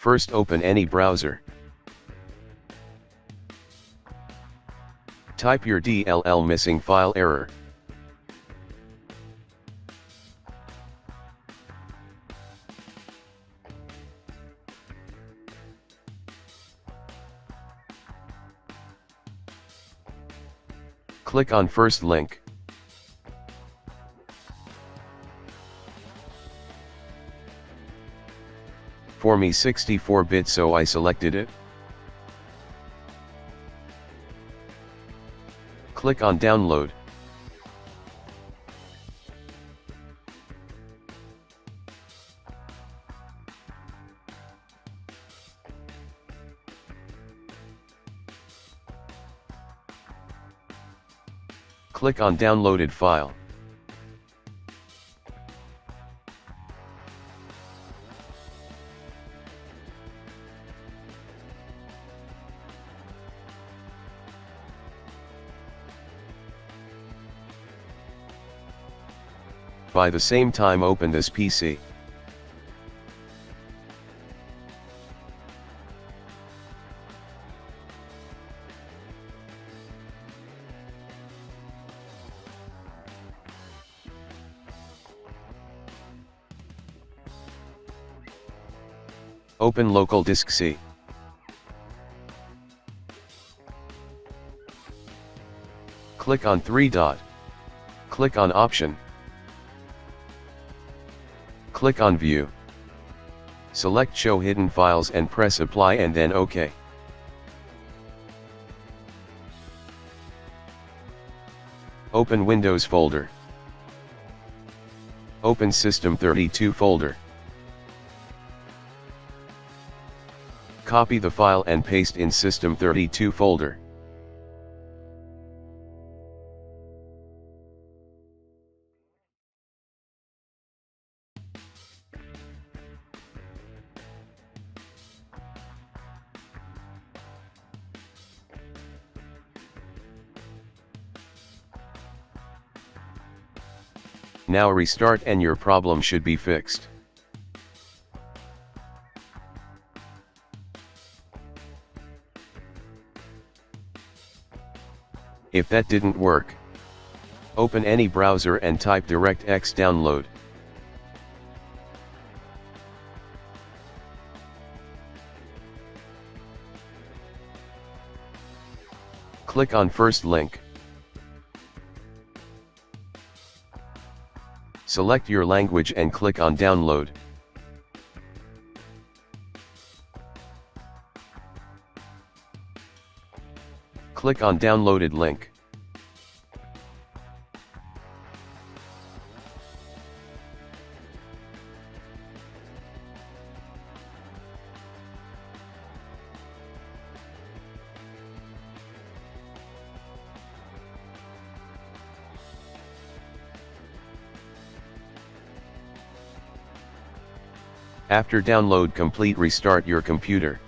First open any browser. Type your DLL missing file error. Click on first link. For me 64-bit, so I selected it. Click on download. Click on downloaded file. By the same time, open this PC. Open local disk C. Click on 3 dot. Click on option. Click on view. Select show hidden files and press apply and then OK. Open Windows folder. Open System32 folder. Copy the file and paste in System32 folder. Now restart and your problem should be fixed. If that didn't work, open any browser and type DirectX download. Click on first link. Select your language and click on download. Click on downloaded link. After download complete, restart your computer.